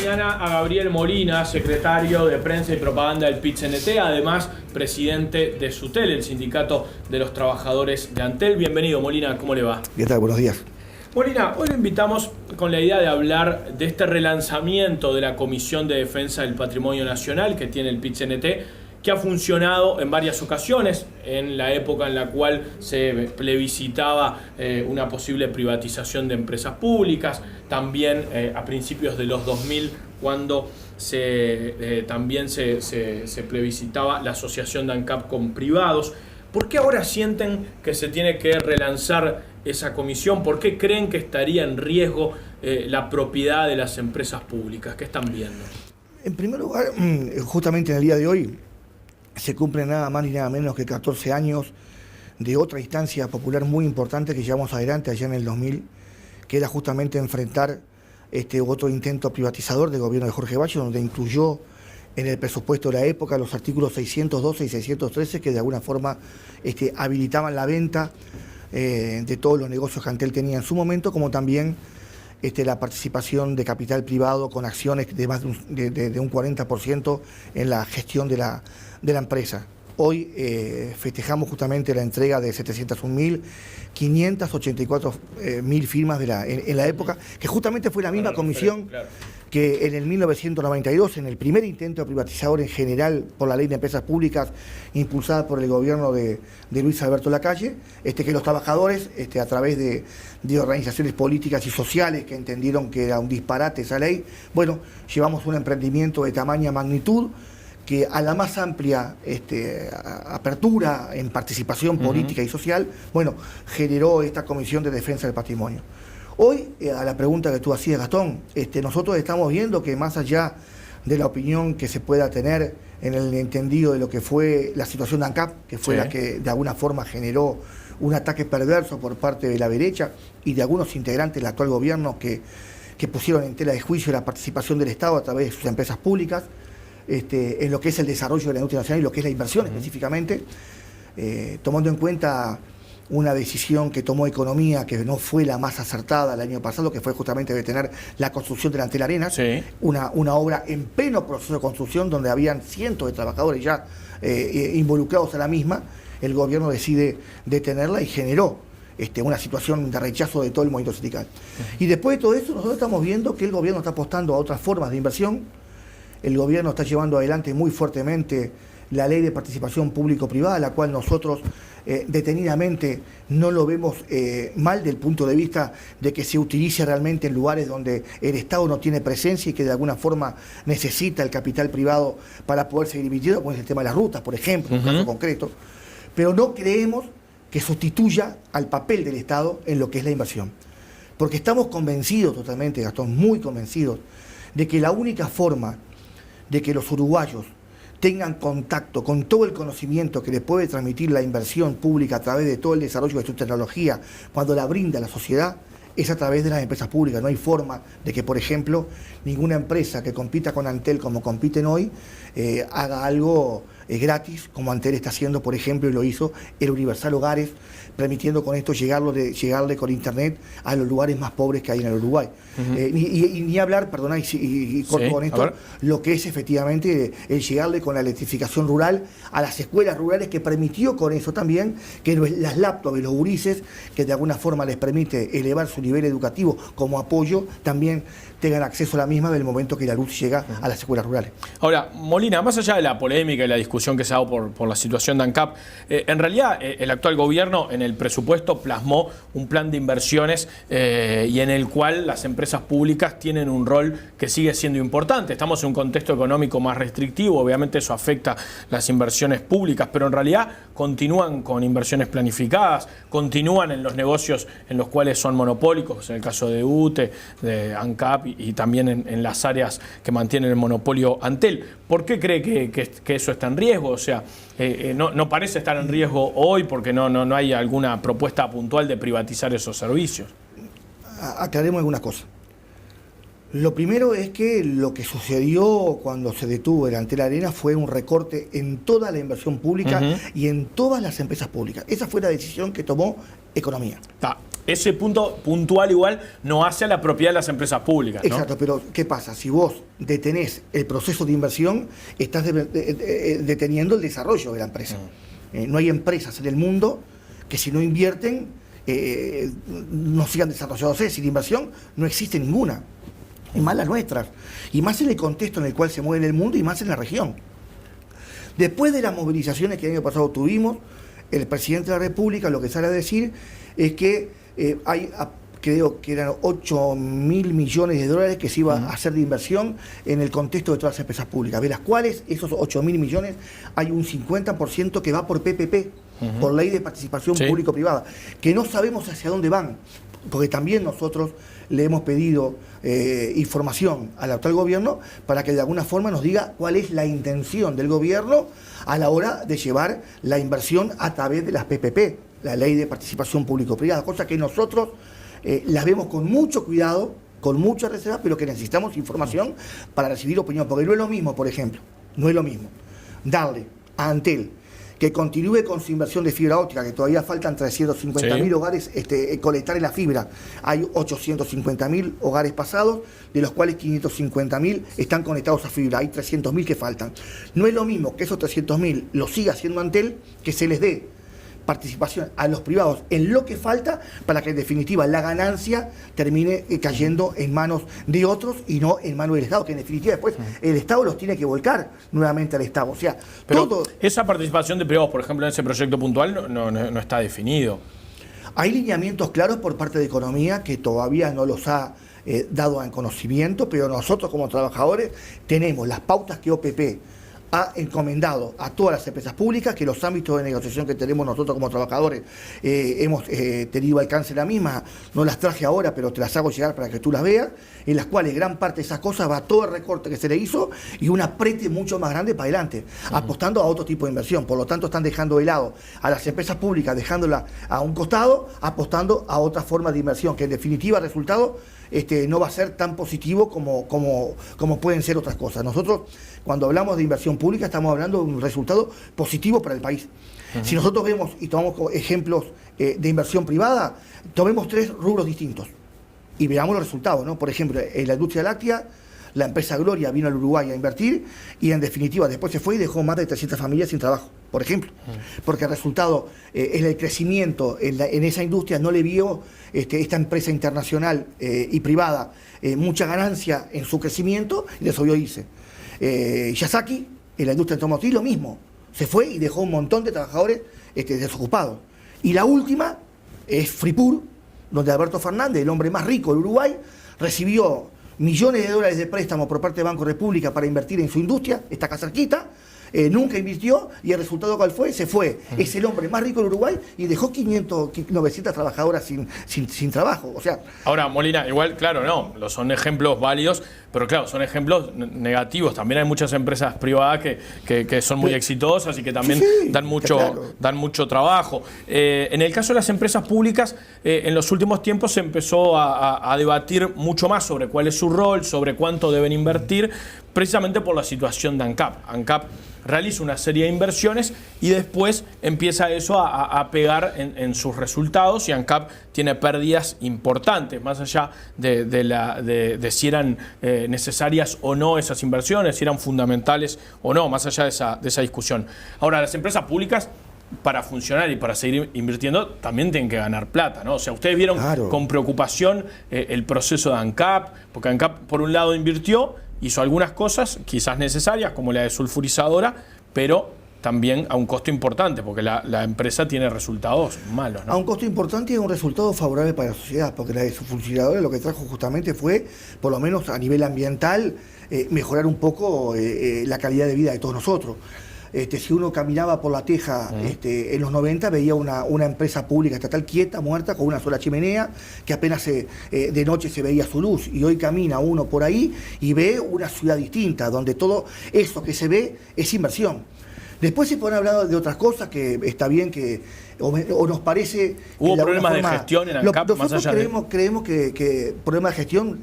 mañana a Gabriel Molina, secretario de Prensa y Propaganda del PIT-CNT, además presidente de SUTEL, el Sindicato de los Trabajadores de Antel. Bienvenido, Molina, ¿cómo le va? ¿Qué tal? Buenos días. Molina, hoy lo invitamos con la idea de hablar de este relanzamiento de la Comisión de Defensa del Patrimonio Nacional que tiene el PIT-CNT, que ha funcionado en varias ocasiones, en la época en la cual se plebiscitaba una posible privatización de empresas públicas, también a principios de los 2000, cuando también se plebiscitaba la asociación de ANCAP con privados. ¿Por qué ahora sienten que se tiene que relanzar esa comisión? ¿Por qué creen que estaría en riesgo la propiedad de las empresas públicas? ¿Qué están viendo? En primer lugar, justamente en el día de hoy, se cumplen nada más ni nada menos que 14 años de otra instancia popular muy importante que llevamos adelante allá en el 2000, que era justamente enfrentar otro intento privatizador del gobierno de Jorge Batlle, donde incluyó en el presupuesto de la época los artículos 612 y 613 que de alguna forma habilitaban la venta de todos los negocios que Antel tenía en su momento, como también la participación de capital privado con acciones de más de un 40% en la gestión de la empresa. Hoy festejamos justamente la entrega de 701.584 firmas en la época, que justamente fue la misma comisión que en el 1992, en el primer intento privatizador en general por la Ley de Empresas Públicas, impulsada por el gobierno de Luis Alberto Lacalle, que los trabajadores, a través de organizaciones políticas y sociales que entendieron que era un disparate esa ley, bueno, llevamos un emprendimiento de tamaña magnitud, que a la más amplia apertura en participación política y social, bueno, generó esta Comisión de Defensa del Patrimonio. Hoy, a la pregunta que tú hacías, Gastón, nosotros estamos viendo que más allá de la opinión que se pueda tener en el entendido de lo que fue la situación de ANCAP, que fue la que de alguna forma generó un ataque perverso por parte de la derecha y de algunos integrantes del actual gobierno que pusieron en tela de juicio la participación del Estado a través de sus empresas públicas, en lo que es el desarrollo de la industria nacional y lo que es la inversión específicamente, tomando en cuenta una decisión que tomó Economía, que no fue la más acertada el año pasado, que fue justamente detener la construcción de la Antel Arena, una obra en pleno proceso de construcción donde habían cientos de trabajadores ya involucrados a la misma. El gobierno decide detenerla y generó una situación de rechazo de todo el movimiento sindical. Y después de todo eso, nosotros estamos viendo que el gobierno está apostando a otras formas de inversión. El gobierno está llevando adelante muy fuertemente la ley de participación público-privada, la cual nosotros detenidamente no lo vemos mal del punto de vista de que se utilice realmente en lugares donde el Estado no tiene presencia y que de alguna forma necesita el capital privado para poder seguir invirtiendo, como es el tema de las rutas, por ejemplo, un caso concreto. Pero no creemos que sustituya al papel del Estado en lo que es la inversión. Porque estamos convencidos totalmente, Gastón, muy convencidos, de que la única forma de que los uruguayos tengan contacto con todo el conocimiento que les puede transmitir la inversión pública a través de todo el desarrollo de su tecnología cuando la brinda la sociedad, es a través de las empresas públicas. No hay forma de que, por ejemplo, ninguna empresa que compita con Antel como compiten hoy haga algo gratis, como Antel está haciendo, por ejemplo, y lo hizo el Universal Hogares, permitiendo con esto llegarle con internet a los lugares más pobres que hay en el Uruguay. Ni hablar, perdona, y corto con esto, lo que es efectivamente el llegarle con la electrificación rural a las escuelas rurales, que permitió con eso también que las laptops de los gurises, que de alguna forma les permite elevar su nivel educativo como apoyo, también tengan acceso a la misma del momento que la luz llega a las escuelas rurales. Ahora, Molina, más allá de la polémica y la discusión que se ha dado por la situación de ANCAP, en realidad el actual gobierno en el presupuesto plasmó un plan de inversiones y en el cual las empresas públicas tienen un rol que sigue siendo importante. Estamos en un contexto económico más restrictivo, obviamente eso afecta las inversiones públicas, pero en realidad continúan con inversiones planificadas, continúan en los negocios en los cuales son monopólicos, en el caso de UTE, de ANCAP y también en las áreas que mantienen el monopolio Antel. ¿Por qué cree que eso está en riesgo? O sea, no parece estar en riesgo hoy porque no hay alguna propuesta puntual de privatizar esos servicios. Aclaremos algunas cosas. Lo primero es que lo que sucedió cuando se detuvo el Antel Arena fue un recorte en toda la inversión pública y en todas las empresas públicas. Esa fue la decisión que tomó Economía. ese punto puntual igual no hace a la propiedad de las empresas públicas, ¿no? Exacto, pero ¿qué pasa? Si vos detenés el proceso de inversión, estás deteniendo el desarrollo de la empresa. No hay empresas en el mundo que si no invierten no sigan desarrollándose. Sin inversión no existe ninguna, y más las nuestras, y más en el contexto en el cual se mueve el mundo y más en la región. Después de las movilizaciones que el año pasado tuvimos, el presidente de la República lo que sale a decir es que creo que eran 8.000 millones de dólares que se iba a hacer de inversión en el contexto de todas las empresas públicas, de las cuales esos 8.000 millones hay un 50% que va por PPP, por Ley de Participación Público-Privada, que no sabemos hacia dónde van, porque también nosotros le hemos pedido información al actual gobierno para que de alguna forma nos diga cuál es la intención del gobierno a la hora de llevar la inversión a través de las PPP, la Ley de Participación Público-Privada, cosa que nosotros las vemos con mucho cuidado, con mucha reserva, pero que necesitamos información para recibir opinión, porque no es lo mismo, por ejemplo, no es lo mismo darle a Antel que continúe con su inversión de fibra óptica, que todavía faltan 350.000 hogares colectar en la fibra. Hay 850.000 hogares pasados, de los cuales 550.000 están conectados a fibra. Hay 300.000 que faltan. No es lo mismo que esos 300.000 lo siga haciendo Antel, que se les dé participación a los privados en lo que falta para que en definitiva la ganancia termine cayendo en manos de otros y no en manos del Estado, que en definitiva después el Estado los tiene que volcar nuevamente al Estado. O sea, pero todo, esa participación de privados, por ejemplo, en ese proyecto puntual no está definido. Hay lineamientos claros por parte de Economía que todavía no los ha dado en conocimiento, pero nosotros como trabajadores tenemos las pautas que OPP ha encomendado a todas las empresas públicas, que los ámbitos de negociación que tenemos nosotros como trabajadores hemos tenido alcance la misma. No las traje ahora, pero te las hago llegar para que tú las veas, en las cuales gran parte de esas cosas va todo el recorte que se le hizo y un apriete mucho más grande para adelante, apostando a otro tipo de inversión. Por lo tanto, están dejando de lado a las empresas públicas, dejándola a un costado, apostando a otra forma de inversión, que en definitiva el resultado no va a ser tan positivo como pueden ser otras cosas. Nosotros, cuando hablamos de inversión pública, estamos hablando de un resultado positivo para el país. Si nosotros vemos y tomamos ejemplos de inversión privada, tomemos 3 rubros distintos y veamos los resultados, ¿no? Por ejemplo, en la industria láctea, la empresa Gloria vino al Uruguay a invertir y en definitiva después se fue y dejó más de 300 familias sin trabajo, por ejemplo, porque el resultado en el crecimiento en esa industria no le vio esta empresa internacional y privada mucha ganancia en su crecimiento y desoyó irse. Yasaki, en la industria automotriz, lo mismo, se fue y dejó un montón de trabajadores desocupados. Y la última es Fripur, donde Alberto Fernández, el hombre más rico del Uruguay, recibió millones de dólares de préstamo por parte de Banco República para invertir en su industria, está acá cerquita, nunca invirtió y el resultado ¿cuál fue? Se fue. Es el hombre más rico del Uruguay y dejó 900 trabajadoras sin trabajo. O sea, ahora, Molina, igual, claro, no, son ejemplos válidos, pero claro, son ejemplos negativos. También hay muchas empresas privadas que son muy exitosas y que también dan mucho trabajo. En el caso de las empresas públicas, en los últimos tiempos se empezó a debatir mucho más sobre cuál es su rol, sobre cuánto deben invertir, precisamente por la situación de ANCAP. ANCAP realiza una serie de inversiones y después empieza eso a pegar en sus resultados y ANCAP tiene pérdidas importantes, más allá de si eran necesarias o no esas inversiones, si eran fundamentales o no, más allá de esa discusión. Ahora, las empresas públicas, para funcionar y para seguir invirtiendo, también tienen que ganar plata, ¿no? O sea, ustedes vieron con preocupación el proceso de ANCAP, porque ANCAP, por un lado, invirtió, hizo algunas cosas, quizás necesarias, como la desulfurizadora, pero también a un costo importante, porque la empresa tiene resultados malos, ¿no? A un costo importante y a un resultado favorable para la sociedad, porque la desulfurizadora lo que trajo justamente fue, por lo menos a nivel ambiental, mejorar un poco la calidad de vida de todos nosotros. Si uno caminaba por La Teja en los 90, veía una empresa pública estatal quieta, muerta, con una sola chimenea, que apenas de noche se veía su luz. Y hoy camina uno por ahí y ve una ciudad distinta, donde todo eso que se ve es inversión. Después se pueden hablar de otras cosas que está bien que o nos parece... ¿Hubo problemas de gestión en ANCAP? Nosotros creemos que problemas de gestión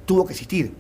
tuvo que existir.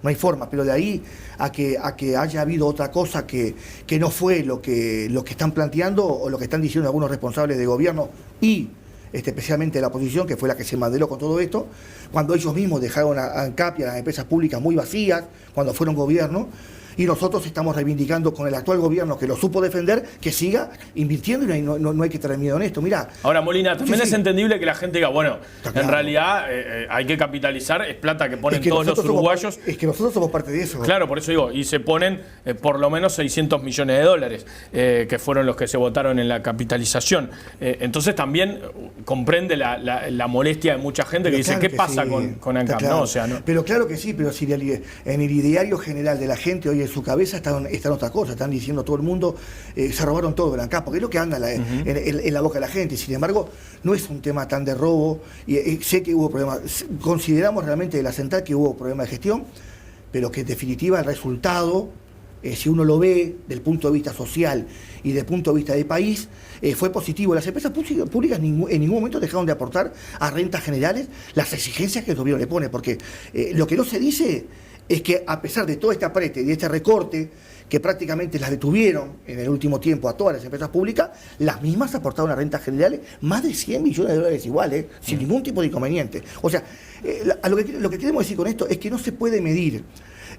No hay forma, pero de ahí a que haya habido otra cosa que no fue lo que están planteando o lo que están diciendo algunos responsables de gobierno y especialmente la oposición, que fue la que se mandeló con todo esto, cuando ellos mismos dejaron a ANCAP y a las empresas públicas muy vacías, cuando fueron gobierno. Y nosotros estamos reivindicando con el actual gobierno, que lo supo defender, que siga invirtiendo y no hay que tener miedo en esto. Mirá. Ahora, Molina, también es entendible que la gente diga, bueno, claro, en realidad hay que capitalizar, es plata que ponen todos los uruguayos. Es que nosotros somos parte de eso. Claro, por eso digo, y se ponen por lo menos 600 millones de dólares, que fueron los que se votaron en la capitalización. Entonces también comprende la molestia de mucha gente que dice, ¿qué pasa con ANCAP? Claro. ¿No? O sea, ¿no? Pero claro que sí, pero si en el ideario general de la gente hoy en su cabeza están otra cosa, están diciendo todo el mundo, se robaron todo de ANCAP, porque es lo que anda en la boca de la gente. Sin embargo, no es un tema tan de robo, y sé que hubo problemas, consideramos realmente de la central que hubo problemas de gestión, pero que en definitiva el resultado, si uno lo ve del punto de vista social y del punto de vista del país, fue positivo. Las empresas públicas en ningún momento dejaron de aportar a rentas generales las exigencias que el gobierno le pone, porque lo que no se dice es que a pesar de todo este aprete y de este recorte, que prácticamente las detuvieron en el último tiempo a todas las empresas públicas, las mismas aportaron a rentas generales más de 100 millones de dólares iguales, sin ningún tipo de inconveniente. O sea, lo que queremos decir con esto es que no se puede medir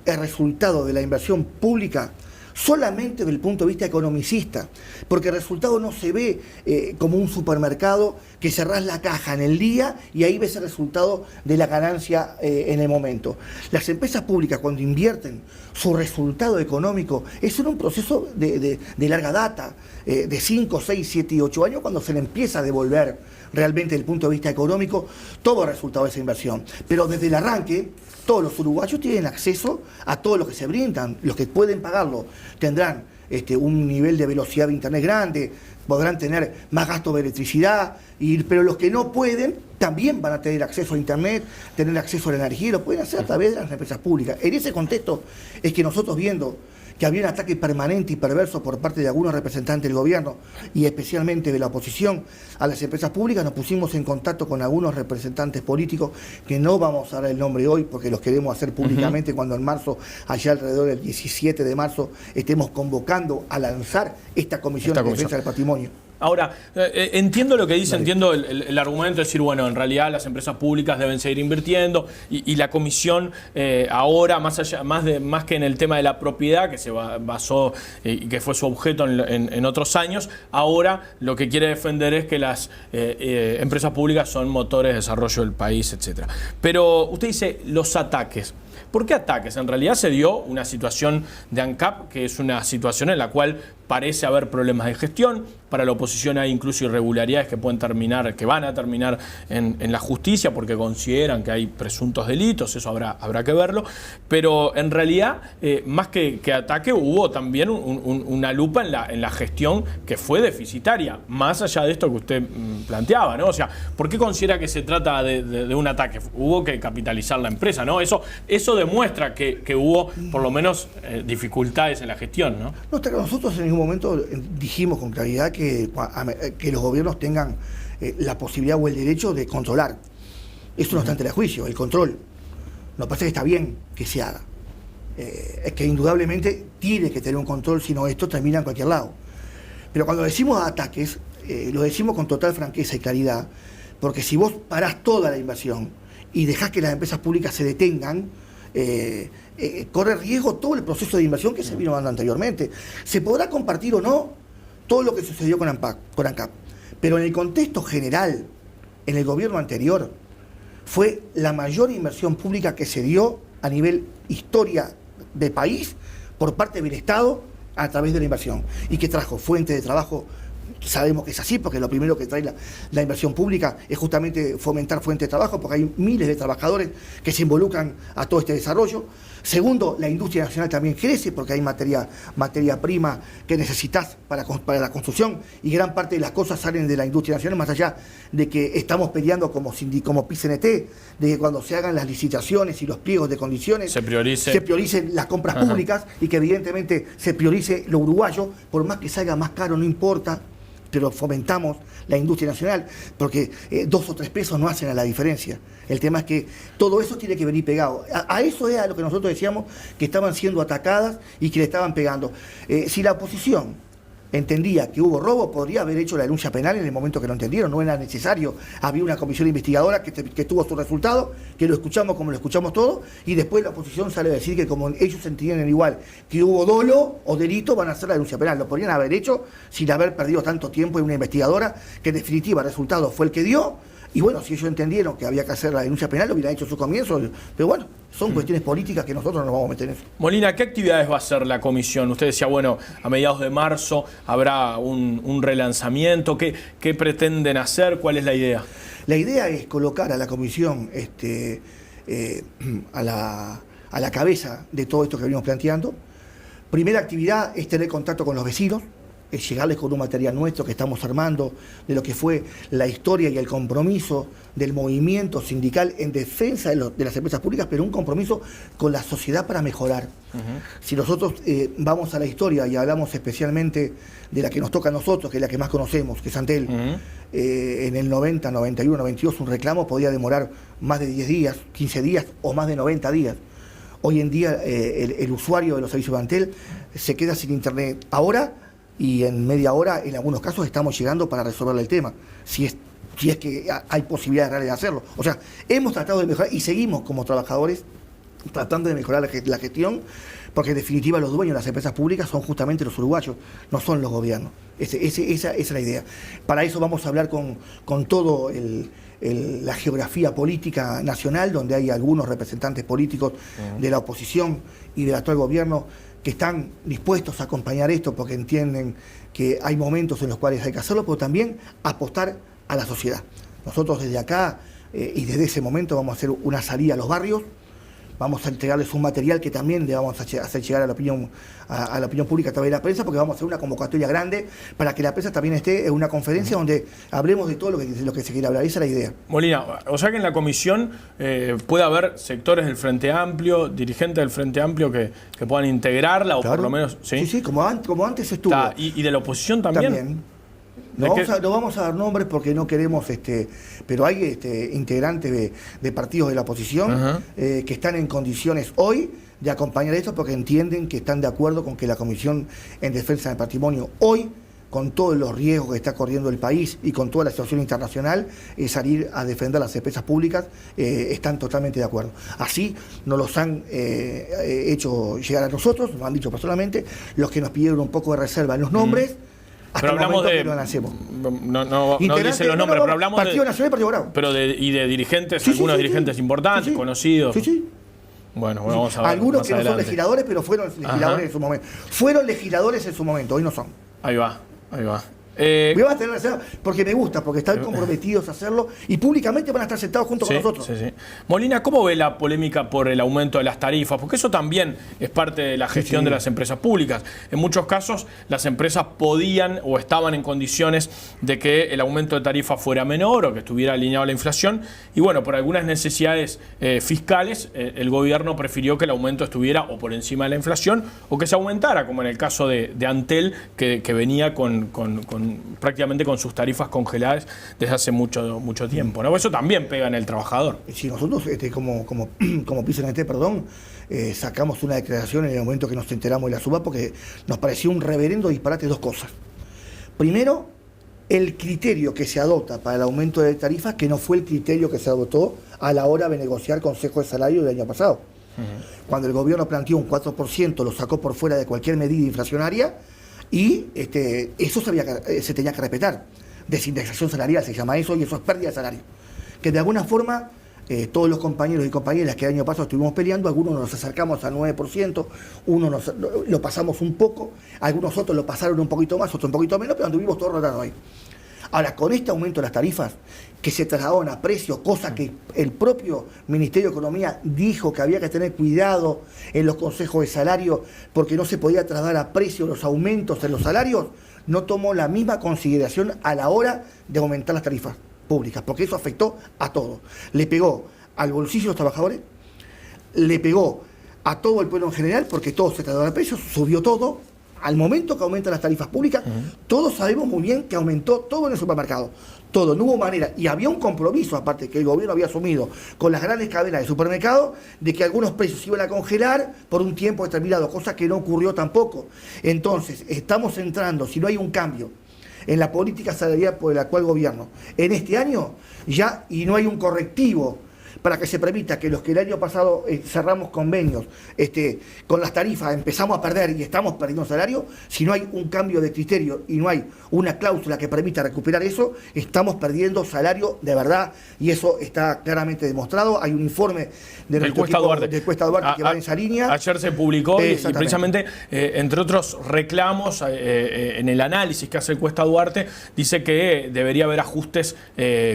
el resultado de la inversión pública solamente desde el punto de vista economicista, porque el resultado no se ve como un supermercado que cerrás la caja en el día y ahí ves el resultado de la ganancia en el momento. Las empresas públicas, cuando invierten, su resultado económico es en un proceso de larga data, de 5, 6, 7 y 8 años, cuando se le empieza a devolver realmente desde el punto de vista económico todo el resultado de esa inversión. Pero desde el arranque, todos los uruguayos tienen acceso a todo lo que se brindan. Los que pueden pagarlo tendrán un nivel de velocidad de internet grande, podrán tener más gasto de electricidad, pero los que no pueden también van a tener acceso a internet, tener acceso a la energía, lo pueden hacer a través de las empresas públicas. En ese contexto es que nosotros, viendo que había un ataque permanente y perverso por parte de algunos representantes del gobierno y especialmente de la oposición a las empresas públicas, nos pusimos en contacto con algunos representantes políticos que no vamos a dar el nombre hoy porque los queremos hacer públicamente cuando en marzo, allá alrededor del 17 de marzo, estemos convocando a lanzar esta comisión de defensa del patrimonio. Ahora, entiendo lo que dice, entiendo el argumento de decir, bueno, en realidad las empresas públicas deben seguir invirtiendo y la comisión ahora, más que en el tema de la propiedad, que se basó y que fue su objeto en otros años, ahora lo que quiere defender es que las empresas públicas son motores de desarrollo del país, etc. Pero usted dice los ataques. ¿Por qué ataques? En realidad se dio una situación de ANCAP, que es una situación en la cual parece haber problemas de gestión. Para la oposición hay incluso irregularidades que van a terminar en la justicia porque consideran que hay presuntos delitos, eso habrá que verlo. Pero en realidad, más que ataque, hubo también una lupa en la gestión que fue deficitaria, más allá de esto que usted planteaba, ¿no? O sea, ¿por qué considera que se trata de un ataque? Hubo que capitalizar la empresa, ¿no? Eso demuestra que hubo por lo menos dificultades en la gestión, ¿no? Nosotros en ningún momento dijimos con claridad que los gobiernos tengan la posibilidad o el derecho de controlar. Eso no está ante el juicio, el control. Nos parece que está bien que se haga. Es que indudablemente tiene que tener un control, si no esto termina en cualquier lado. Pero cuando decimos ataques, lo decimos con total franqueza y claridad, porque si vos parás toda la inversión y dejás que las empresas públicas se detengan, corre riesgo todo el proceso de inversión que se vino dando anteriormente. Se podrá compartir o no todo lo que sucedió con ANCAP, pero en el contexto general, en el gobierno anterior, fue la mayor inversión pública que se dio a nivel historia de país por parte del Estado a través de la inversión y que trajo fuente de trabajo. Sabemos que es así, porque lo primero que trae la inversión pública es justamente fomentar fuentes de trabajo, porque hay miles de trabajadores que se involucran a todo este desarrollo. Segundo, la industria nacional también crece, porque hay materia prima que necesitas para la construcción, y gran parte de las cosas salen de la industria nacional, más allá de que estamos peleando como PCNT, de que cuando se hagan las licitaciones y los pliegos de condiciones se prioricen las compras públicas y que evidentemente se priorice lo uruguayo, por más que salga más caro, no importa, pero fomentamos la industria nacional, porque 2 o 3 pesos no hacen la diferencia. El tema es que todo eso tiene que venir pegado. A eso es a lo que nosotros decíamos que estaban siendo atacadas y que le estaban pegando. Si la oposición entendía que hubo robo, podría haber hecho la denuncia penal en el momento que lo entendieron, no era necesario. Había una comisión investigadora que tuvo su resultado, que lo escuchamos como lo escuchamos todos, y después la oposición sale a decir que como ellos entienden igual que hubo dolo o delito, van a hacer la denuncia penal. Lo podrían haber hecho sin haber perdido tanto tiempo en una investigadora, que en definitiva el resultado fue el que dio. Y bueno, si ellos entendieron que había que hacer la denuncia penal, lo hubieran hecho en su comienzo. Pero bueno, son cuestiones políticas que nosotros no nos vamos a meter en eso. Molina, ¿qué actividades va a hacer la comisión? Usted decía, bueno, a mediados de marzo habrá un relanzamiento. ¿Qué pretenden hacer? ¿Cuál es la idea? La idea es colocar a la comisión a la cabeza de todo esto que venimos planteando. Primera actividad es tener contacto con los vecinos, es llegarles con un material nuestro que estamos armando de lo que fue la historia y el compromiso del movimiento sindical en defensa de las empresas públicas, pero un compromiso con la sociedad para mejorar. Si nosotros vamos a la historia y hablamos especialmente de la que nos toca a nosotros, que es la que más conocemos, que es Antel, en el 90, 91, 92, un reclamo podía demorar más de 10 días, 15 días o más de 90 días. Hoy en día el usuario de los servicios de Antel se queda sin internet ahora, y en media hora, en algunos casos, estamos llegando para resolver el tema, si es que hay posibilidades reales de hacerlo. O sea, hemos tratado de mejorar y seguimos como trabajadores tratando de mejorar la gestión, porque en definitiva los dueños de las empresas públicas son justamente los uruguayos, no son los gobiernos. Esa es la idea. Para eso vamos a hablar con todo la geografía política nacional, donde hay algunos representantes políticos de la oposición y del actual gobierno que están dispuestos a acompañar esto porque entienden que hay momentos en los cuales hay que hacerlo, pero también apostar a la sociedad. Nosotros desde acá y desde ese momento vamos a hacer una salida a los barrios, vamos a entregarles un material que también le vamos a hacer llegar a la opinión pública a través de la prensa, porque vamos a hacer una convocatoria grande para que la prensa también esté en una conferencia donde hablemos de todo lo que se quiere hablar. Esa es la idea. Molina, o sea que en la comisión puede haber sectores del Frente Amplio, dirigentes del Frente Amplio que puedan integrarla, o claro, por lo menos... Sí, como antes estuvo. ¿Y de la oposición también? También. No vamos a dar nombres porque no queremos, pero hay integrantes de partidos de la oposición que están en condiciones hoy de acompañar esto porque entienden que están de acuerdo con que la Comisión en Defensa del Patrimonio hoy, con todos los riesgos que está corriendo el país y con toda la situación internacional, salir a defender las empresas públicas, están totalmente de acuerdo. Así nos los han hecho llegar a nosotros, nos han dicho personalmente, los que nos pidieron un poco de reserva en los nombres. Hasta pero hablamos de... No dicen los nombres, pero hablamos Partido Nacional y Partido Bravo. Pero de dirigentes, algunos dirigentes importantes, conocidos. Sí. Bueno, vamos a ver. Algunos que no son legisladores, pero fueron legisladores en su momento. Fueron legisladores en su momento, hoy no son. Ahí va. Voy a tener que hacer porque me gusta, porque están comprometidos a hacerlo y públicamente van a estar sentados junto con nosotros. Sí. Molina, ¿cómo ve la polémica por el aumento de las tarifas? Porque eso también es parte de la gestión de las empresas públicas. En muchos casos las empresas podían o estaban en condiciones de que el aumento de tarifa fuera menor o que estuviera alineado a la inflación y bueno, por algunas necesidades fiscales el gobierno prefirió que el aumento estuviera o por encima de la inflación o que se aumentara, como en el caso de Antel, que venía prácticamente con sus tarifas congeladas desde hace mucho tiempo, ¿no? Eso también pega en el trabajador. Si nosotros, como PIS-NT, sacamos una declaración en el momento que nos enteramos de la suba, porque nos pareció un reverendo disparate dos cosas. Primero, el criterio que se adopta para el aumento de tarifas, que no fue el criterio que se adoptó a la hora de negociar consejo de salario del año pasado. Cuando el gobierno planteó un 4%, lo sacó por fuera de cualquier medida inflacionaria, y eso se tenía que respetar. Desindexación salarial se llama eso, y eso es pérdida de salario. Que de alguna forma, todos los compañeros y compañeras que el año pasado estuvimos peleando, algunos nos acercamos al 9%, unos lo pasamos un poco, algunos otros lo pasaron un poquito más, otros un poquito menos, pero anduvimos todos rotados ahí. Ahora, con este aumento de las tarifas, que se trasladaron a precio, cosa que el propio Ministerio de Economía dijo que había que tener cuidado en los consejos de salario porque no se podía trasladar a precio los aumentos en los salarios, no tomó la misma consideración a la hora de aumentar las tarifas públicas, porque eso afectó a todos. Le pegó al bolsillo de los trabajadores, le pegó a todo el pueblo en general, porque todo se trasladó a precio, subió todo, al momento que aumentan las tarifas públicas, todos sabemos muy bien que aumentó todo en el supermercado. Todo, no hubo manera. Y había un compromiso, aparte, que el gobierno había asumido con las grandes cadenas de supermercados, de que algunos precios se iban a congelar por un tiempo determinado, cosa que no ocurrió tampoco. Entonces, estamos entrando, si no hay un cambio en la política salarial por el actual gobierno, en este año ya, y no hay un correctivo para que se permita que los que el año pasado cerramos convenios con las tarifas, empezamos a perder y estamos perdiendo salario, si no hay un cambio de criterio y no hay una cláusula que permita recuperar eso, estamos perdiendo salario de verdad, y eso está claramente demostrado. Hay un informe del Cuesta Duarte que va en esa línea. Ayer se publicó y precisamente, entre otros reclamos, en el análisis que hace el Cuesta Duarte, dice que debería haber ajustes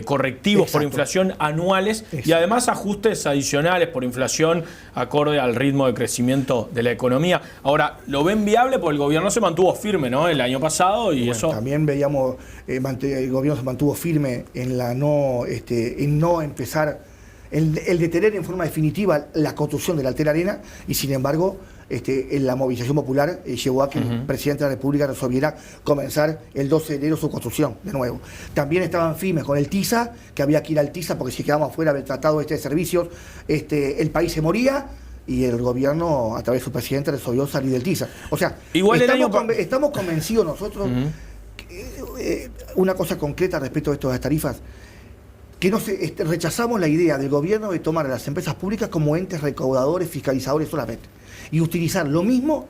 correctivos por inflación anuales y además ajustes adicionales por inflación acorde al ritmo de crecimiento de la economía. Ahora, ¿lo ven viable? Porque el gobierno se mantuvo firme, ¿no?, el año pasado y eso... También veíamos, el gobierno se mantuvo firme en no empezar, el detener en forma definitiva la construcción de la Altera Arena, y sin embargo en la movilización popular llevó a que el presidente de la República resolviera comenzar el 12 de enero su construcción de nuevo. También estaban firmes con el TISA, que había que ir al TISA porque si quedábamos fuera del tratado de servicios, el país se moría, y el gobierno, a través de su presidente, resolvió salir del TISA. O sea, igual estamos convencidos nosotros, una cosa concreta respecto a esto de las tarifas, que rechazamos la idea del gobierno de tomar a las empresas públicas como entes recaudadores, fiscalizadores solamente, y utilizar lo mismo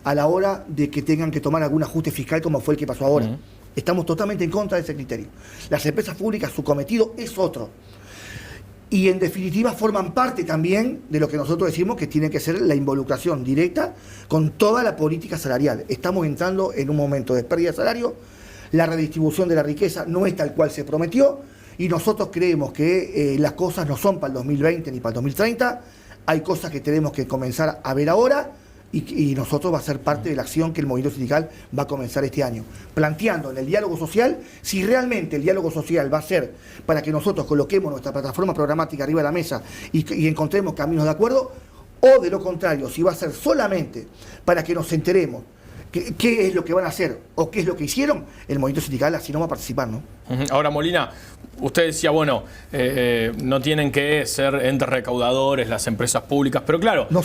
a la hora de que tengan que tomar algún ajuste fiscal como fue el que pasó ahora. Estamos totalmente en contra de ese criterio. Las empresas públicas, su cometido es otro. Y en definitiva forman parte también de lo que nosotros decimos que tiene que ser la involucración directa con toda la política salarial. Estamos entrando en un momento de pérdida de salario, la redistribución de la riqueza no es tal cual se prometió, y nosotros creemos que las cosas no son para el 2020 ni para el 2030, hay cosas que tenemos que comenzar a ver ahora, y nosotros va a ser parte de la acción que el movimiento sindical va a comenzar este año, planteando en el diálogo social, si realmente el diálogo social va a ser para que nosotros coloquemos nuestra plataforma programática arriba de la mesa y encontremos caminos de acuerdo, o de lo contrario, si va a ser solamente para que nos enteremos qué es lo que van a hacer o qué es lo que hicieron, el movimiento sindical así no va a participar, ¿no? Ahora, Molina, usted decía, bueno, no tienen que ser entes recaudadores las empresas públicas, pero claro... No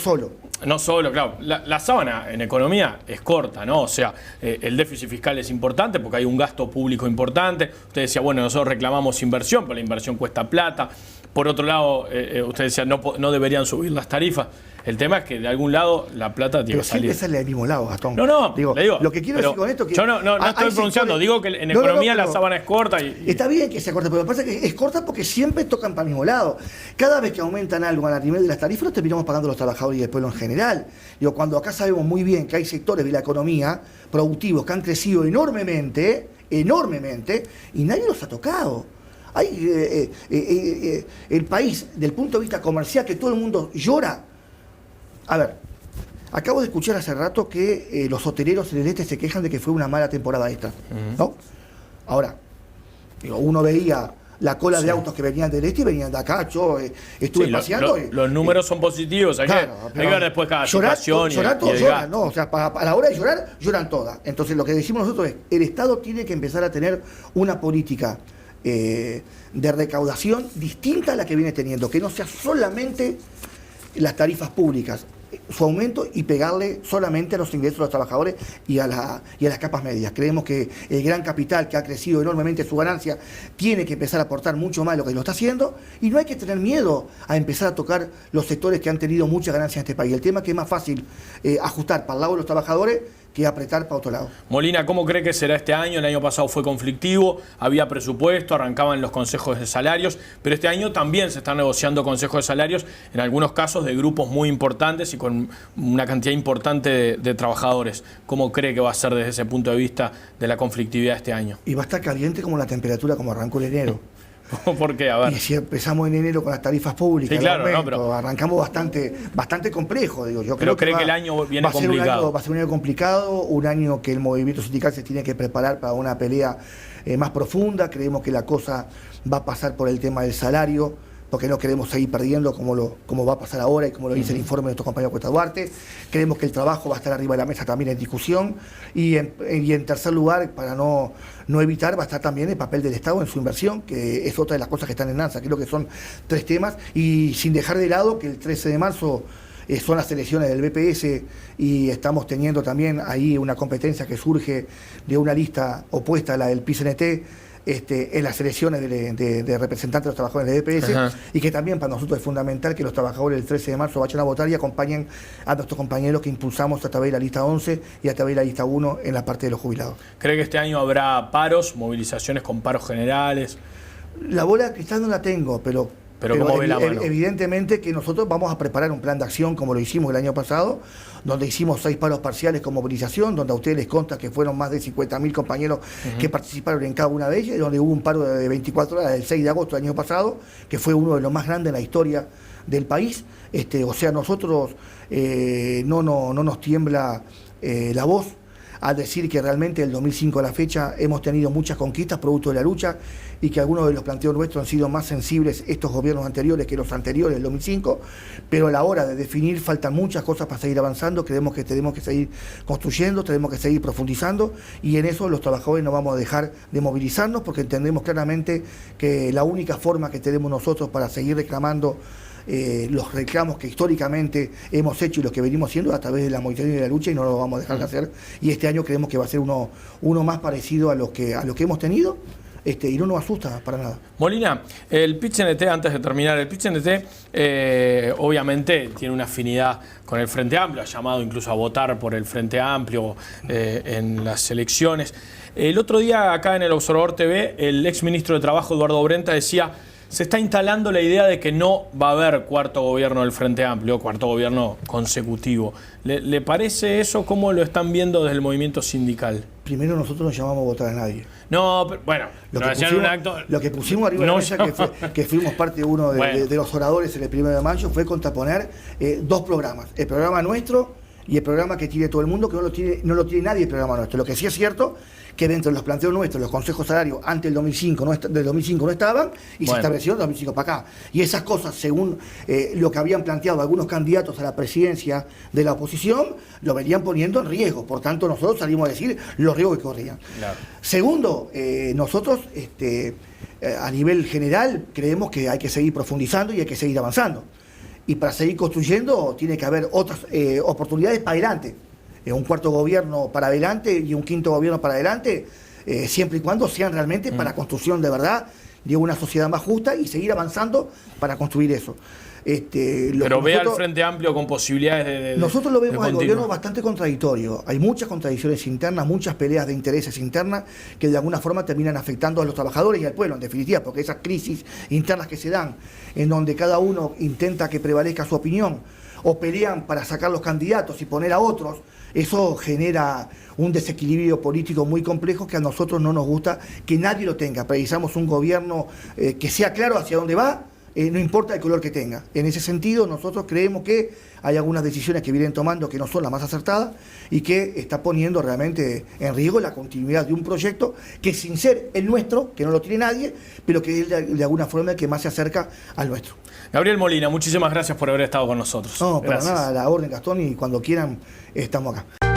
solo, claro. La sábana en economía es corta, ¿no? O sea, el déficit fiscal es importante porque hay un gasto público importante. Usted decía, bueno, nosotros reclamamos inversión, pero la inversión cuesta plata. Por otro lado, usted decía, no deberían subir las tarifas. El tema es que de algún lado la plata tiene que salir. Pero siempre sale del mismo lado, Gastón. No, digo, le digo. Lo que quiero decir con esto... Yo no estoy pronunciando, digo que en economía la sábana es corta y... Está bien que sea corta, pero me parece que es corta porque siempre tocan para el mismo lado. Cada vez que aumentan algo a nivel de las tarifas, lo terminamos pagando los trabajadores y el pueblo en general. Digo, cuando acá sabemos muy bien que hay sectores de la economía productivos que han crecido enormemente, y nadie los ha tocado. Hay el país, del punto de vista comercial, que todo el mundo llora. A ver, acabo de escuchar hace rato que los hoteleros en el este se quejan de que fue una mala temporada esta, ¿no? Ahora, digo, uno veía la cola de autos que venían del este y venían de acá. Yo estuve paseando. Los números son positivos, hay que ver después cada situación. Llorar todos lloran, ¿no? O sea, a la hora de llorar, lloran todas. Entonces, lo que decimos nosotros es, el Estado tiene que empezar a tener una política de recaudación distinta a la que viene teniendo, que no sea solamente las tarifas públicas, su aumento, y pegarle solamente a los ingresos de los trabajadores y a las capas medias. Creemos que el gran capital, que ha crecido enormemente su ganancia, tiene que empezar a aportar mucho más de lo que lo está haciendo, y no hay que tener miedo a empezar a tocar los sectores que han tenido mucha ganancia en este país. El tema es que es más fácil ajustar para el lado de los trabajadores que apretar para otro lado. Molina, ¿cómo cree que será este año? El año pasado fue conflictivo, había presupuesto, arrancaban los consejos de salarios, pero este año también se están negociando consejos de salarios, en algunos casos de grupos muy importantes y con una cantidad importante de trabajadores. ¿Cómo cree que va a ser desde ese punto de vista de la conflictividad este año? Y va a estar caliente como la temperatura, como arrancó en enero. ¿Por qué? A ver. Y si empezamos en enero con las tarifas públicas, sí, claro, aumento, pero arrancamos bastante complejo. Digo, yo pero creo cree que el año viene complicado. Va a ser un año complicado, un año que el movimiento sindical se tiene que preparar para una pelea más profunda. Creemos que la cosa va a pasar por el tema del salario, porque no queremos seguir perdiendo como va a pasar ahora y como lo dice el informe de nuestro compañero Cuesta Duarte. Creemos que el trabajo va a estar arriba de la mesa también en discusión. Y en tercer lugar, para no evitar, va a estar también el papel del Estado en su inversión, que es otra de las cosas que están en danza. Creo que son 3 temas, y sin dejar de lado que el 13 de marzo son las elecciones del BPS, y estamos teniendo también ahí una competencia que surge de una lista opuesta a la del PIT-CNT, en las elecciones de representantes de los trabajadores del BPS. Ajá. Y que también para nosotros es fundamental que los trabajadores el 13 de marzo vayan a votar y acompañen a nuestros compañeros que impulsamos a través de la lista 11 y a través de la lista 1 en la parte de los jubilados. ¿Cree que este año habrá paros, movilizaciones con paros generales? La bola de cristal no la tengo, pero ¿cómo ve la mano? Evidentemente que nosotros vamos a preparar un plan de acción como lo hicimos el año pasado, donde hicimos 6 paros parciales con movilización, donde a ustedes les consta que fueron más de 50.000 compañeros que participaron en cada una de ellas, donde hubo un paro de 24 horas el 6 de agosto del año pasado, que fue uno de los más grandes en la historia del país. O sea, nosotros no nos tiembla la voz al decir que realmente del 2005 a la fecha hemos tenido muchas conquistas producto de la lucha, y que algunos de los planteos nuestros han sido más sensibles estos gobiernos anteriores que los anteriores del 2005, pero a la hora de definir faltan muchas cosas para seguir avanzando. Creemos que tenemos que seguir construyendo, tenemos que seguir profundizando, y en eso los trabajadores no vamos a dejar de movilizarnos, porque entendemos claramente que la única forma que tenemos nosotros para seguir reclamando los reclamos que históricamente hemos hecho y los que venimos haciendo a través de la movilización y de la lucha, y no lo vamos a dejar de hacer. Y este año creemos que va a ser uno más parecido a lo que hemos tenido, y no nos asusta para nada. Molina, el PIT-CNT, antes de terminar, el PIT-CNT obviamente tiene una afinidad con el Frente Amplio, ha llamado incluso a votar por el Frente Amplio en las elecciones. El otro día acá en el Observador TV, el exministro de Trabajo, Eduardo Brenta, decía: se está instalando la idea de que no va a haber cuarto gobierno del Frente Amplio, cuarto gobierno consecutivo. ¿Le parece eso? ¿Cómo lo están viendo desde el movimiento sindical? Primero, nosotros no llamamos a votar a nadie. No, pero, bueno, lo que pusimos arriba de la mesa, que fuimos parte uno de los oradores en el 1 de mayo, fue contraponer 2 programas. El programa nuestro y el programa que tiene todo el mundo, que no lo tiene nadie el programa nuestro. Lo que sí es cierto, que dentro de los planteos nuestros, los consejos salarios antes del 2005 no estaban, y se establecieron del 2005 para acá. Y esas cosas, según lo que habían planteado algunos candidatos a la presidencia de la oposición, lo venían poniendo en riesgo. Por tanto, nosotros salimos a decir los riesgos que corrían. Claro. Segundo, nosotros a nivel general creemos que hay que seguir profundizando y hay que seguir avanzando. Y para seguir construyendo tiene que haber otras oportunidades para adelante. Un cuarto gobierno para adelante y un quinto gobierno para adelante, siempre y cuando sean realmente para construcción de verdad de una sociedad más justa, y seguir avanzando para construir eso. Pero ve al Frente Amplio con posibilidades nosotros lo vemos al gobierno bastante contradictorio. Hay muchas contradicciones internas, muchas peleas de intereses internas que de alguna forma terminan afectando a los trabajadores y al pueblo, en definitiva, porque esas crisis internas que se dan, en donde cada uno intenta que prevalezca su opinión, o pelean para sacar los candidatos y poner a otros, eso genera un desequilibrio político muy complejo que a nosotros no nos gusta que nadie lo tenga. Precisamos un gobierno que sea claro hacia dónde va, no importa el color que tenga. En ese sentido, nosotros creemos que hay algunas decisiones que vienen tomando que no son las más acertadas, y que está poniendo realmente en riesgo la continuidad de un proyecto que, sin ser el nuestro, que no lo tiene nadie, pero que es de alguna forma el que más se acerca al nuestro. Gabriel Molina, muchísimas gracias por haber estado con nosotros. No, para nada, a la orden, Gastón, y cuando quieran estamos acá.